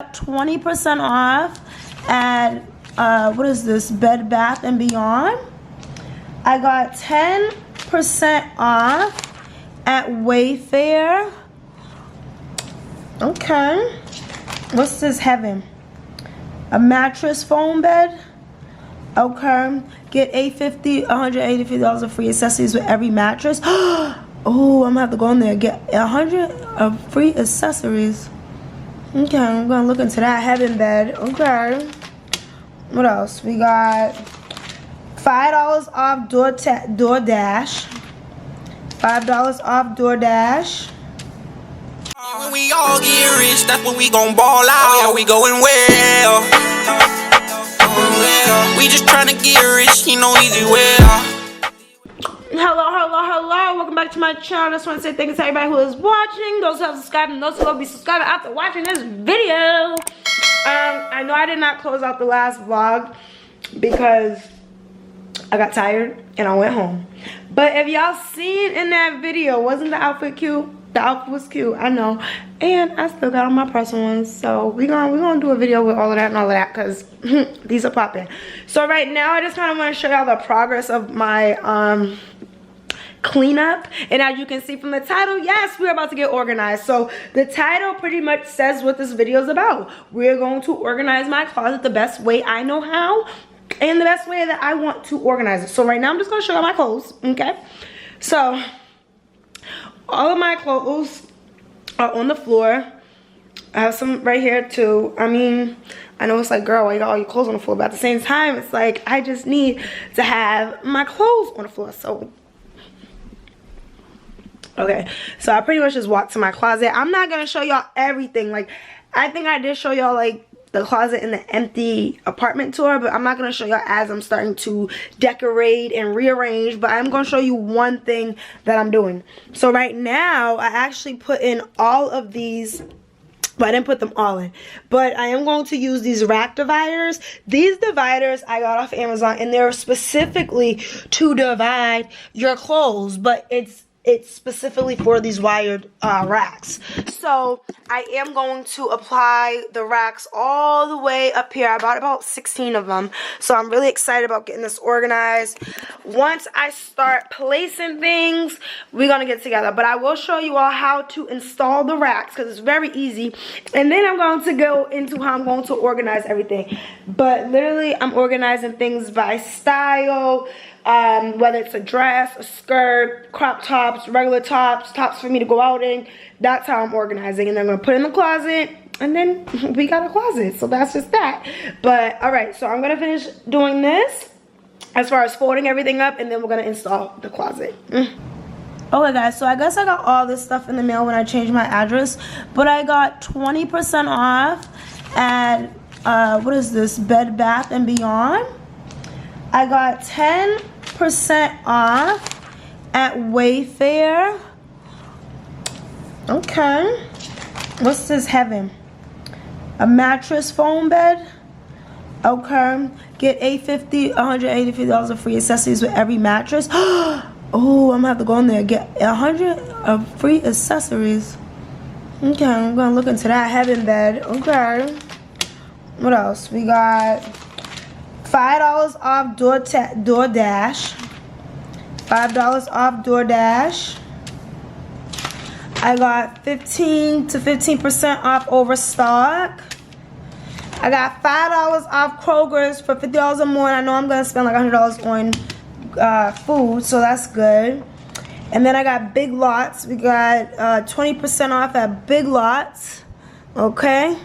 20% off at what is this, Bed Bath and Beyond. I got 10% off at Wayfair. Okay, what's this, Heaven? A mattress foam bed. Okay, get $180 of free accessories with every mattress. Oh, I'm gonna have to go in there and get 100 of free accessories. Okay, I'm gonna look into that. Heaven bed. Okay, what else? We got $5 off DoorDash. $5 off DoorDash. When we all get rich, that's when we gon' ball out. Yeah, we going well. We just tryna get rich, you know, easy well. Hello. Welcome back to my channel. I just want to say thank you to everybody who is watching, those who have subscribed, and those who will be subscribing after watching this video. I know I did not close out the last vlog because I got tired and I went home. But if y'all seen in that video, wasn't the outfit cute? The outfit was cute, I know. And I still got on my personal ones. So we're gonna do a video with all of that and all of that because these are popping. So right now I just kind of want to show y'all the progress of my cleanup. And as you can see from the title, yes, we're about to get organized. So the title pretty much says what this video is about. We're going to organize my closet the best way I know how and the best way that I want to organize it. So right now I'm just going to show you my clothes, okay? So all of my clothes are on the floor. I have some right here too. I mean, I know it's like, girl, why you got all your clothes on the floor? But at the same time, it's like, I just need to have my clothes on the floor. So, okay. So I pretty much just walked to my closet. I'm not going to show y'all everything. Like, I think I did show y'all like the closet in the empty apartment tour, but I'm not going to show y'all as I'm starting to decorate and rearrange, but I'm going to show you one thing that I'm doing. So right now I actually put in all of these, but I didn't put them all in, but I am going to use these rack dividers. These dividers I got off Amazon, and they're specifically to divide your clothes, but it's specifically for these wired racks. So I am going to apply the racks all the way up here. I bought about 16 of them. So I'm really excited about getting this organized. Once I start placing things, we're going to get together. But I will show you all how to install the racks because it's very easy. And then I'm going to go into how I'm going to organize everything. But literally, I'm organizing things by style. Whether it's a dress, a skirt, crop tops, regular tops, tops for me to go out in. That's how I'm organizing. And then I'm going to put it in the closet. And then we got a closet. So that's just that. But, alright. So I'm going to finish doing this as far as folding everything up. And then we're going to install the closet. Okay, guys. So I guess I got all this stuff in the mail when I changed my address. But I got 20% off at, what is this, Bed Bath and Beyond. I got 10% off at Wayfair. Okay. What's this, Heaven? A mattress foam bed. Okay. Get $180 of free accessories with every mattress. Oh, I'm gonna have to go in there and get 100 of free accessories. Okay, I'm gonna look into that. Heaven bed. Okay. What else? We got $5 off DoorDash. $5 off DoorDash. I got 15 to 15% off Overstock. I got $5 off Kroger's for $50 or more. And I know I'm going to spend like $100 on food, so that's good. And then I got Big Lots. We got 20% off at Big Lots. Okay.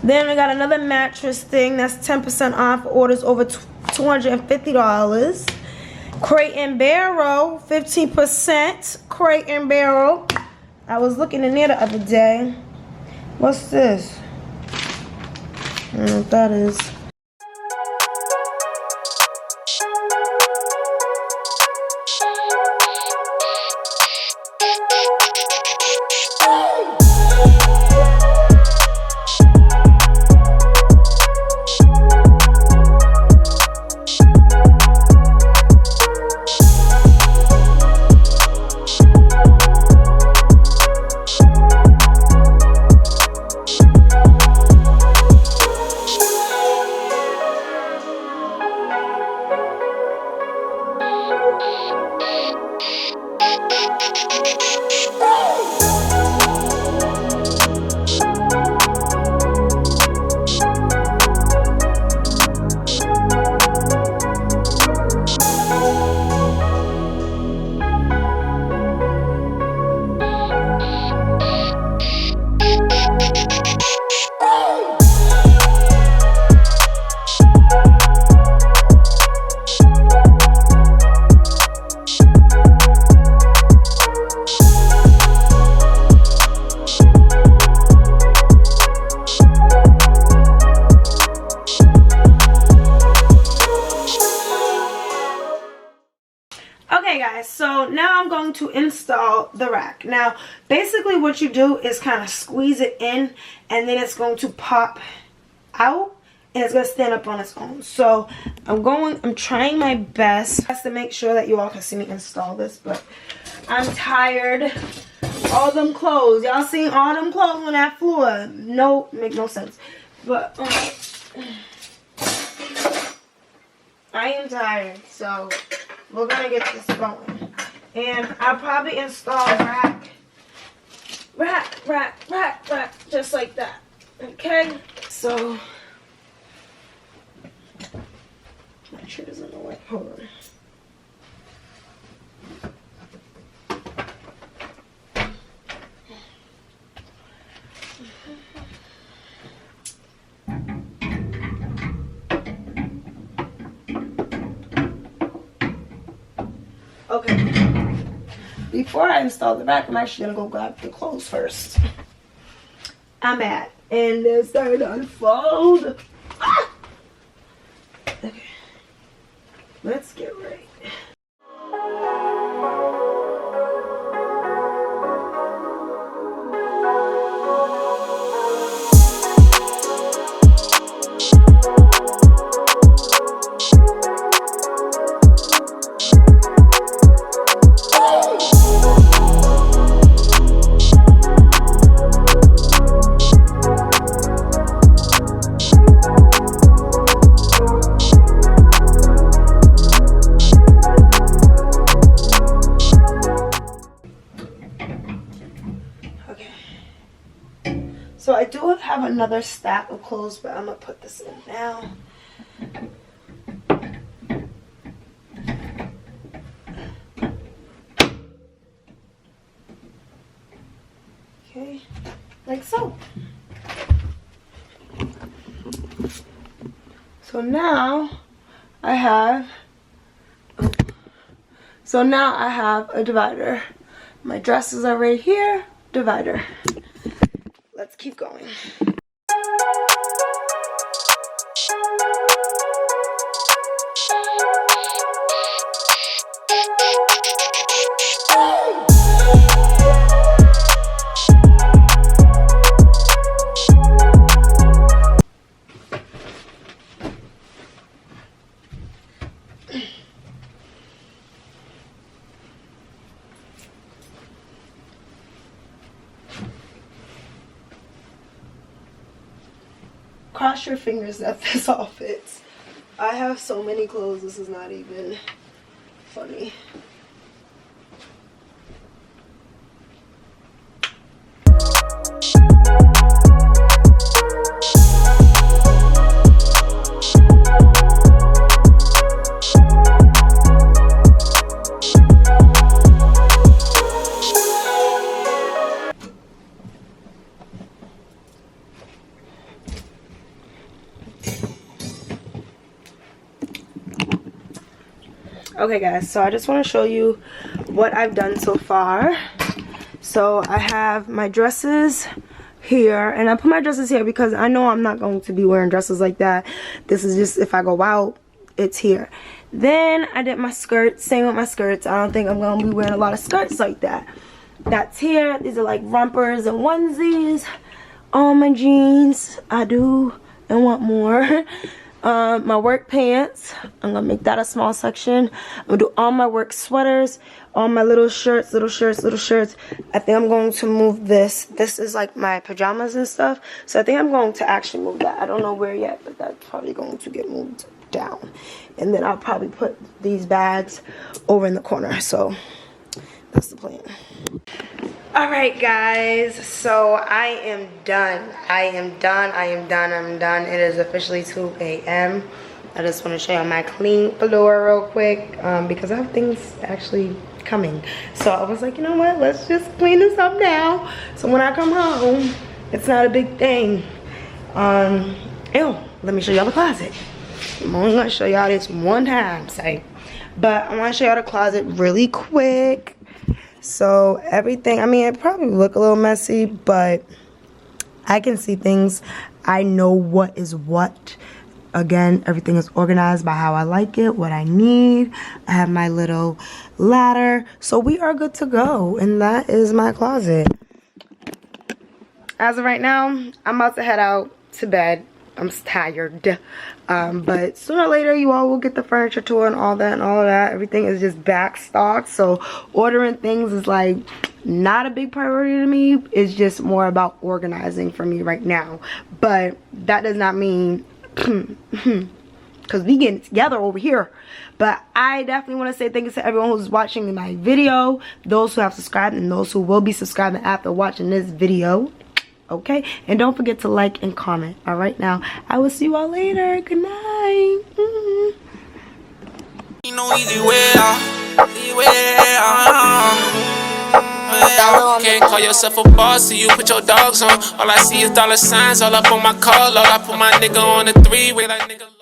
Then we got another mattress thing that's 10% off orders over $250. Crate and Barrel, 15%. Crate and Barrel. I was looking in there the other day. What's this? I don't know what that is. guys, so now I'm going to install the rack. Now basically what you do is kind of squeeze it in, and then it's going to pop out and it's going to stand up on its own. So I'm trying my best to make sure that you all can see me install this, but I'm tired. All them clothes, y'all seen all them clothes on that floor? No, make no sense. But I am tired, so we're gonna get this going. And I'll probably install rack, just like that. Okay? So, my shirt is in the way. Hold on. Okay, before I install the rack, I'm actually gonna go grab the clothes first. I'm at, and they're starting to unfold. Ah! Okay, let's get ready. So I do have another stack of clothes, but I'm gonna put this in now. Okay, like so. So now I have a divider. My dresses are right here, divider. Let's keep going. Cross your fingers that this all fits. I have so many clothes, this is not even funny. Okay guys, so I just want to show you what I've done so far. So I have my dresses here, and I put my dresses here because I know I'm not going to be wearing dresses like that. This is just if I go out, it's here. Then I did my skirts, same with my skirts. I don't think I'm going to be wearing a lot of skirts like that. That's here. These are like rompers and onesies. All my jeans, I do and want more. My work pants, I'm gonna make that a small section. I'm gonna do all my work sweaters, all my little shirts. I think I'm going to move this. This is like my pajamas and stuff, so I think I'm going to actually move that. I don't know where yet, but that's probably going to get moved down. And then I'll probably put these bags over in the corner. So that's the plan. Alright guys, so I am done. I'm done. It is officially 2 a.m. I just want to show you my clean floor real quick because I have things actually coming. So I was like, you know what, let's just clean this up now, so when I come home it's not a big thing. Ew, let me show y'all the closet. I'm only gonna show y'all this one time, but I want to show y'all the closet really quick. So everything, I mean, it probably look a little messy, but I can see things. I know what is what. Again, everything is organized by how I like it, what I need. I have my little ladder. So we are good to go. And that is my closet. As of right now, I'm about to head out to bed. I'm tired. But sooner or later, you all will get the furniture tour and all that and all of that. Everything is just back stocked. So ordering things is like not a big priority to me. It's just more about organizing for me right now. But that does not mean because we getting together over here. But I definitely want to say thank you to everyone who's watching my video, those who have subscribed and those who will be subscribing after watching this video. Okay, and don't forget to like and comment. All right, now I will see you all later. Good night. You know, easy way out, easy way out. Can't call yourself a boss, so you put your dogs on. All I see is dollar signs all up on my call. All I put my nigga on the 3-way like nigga.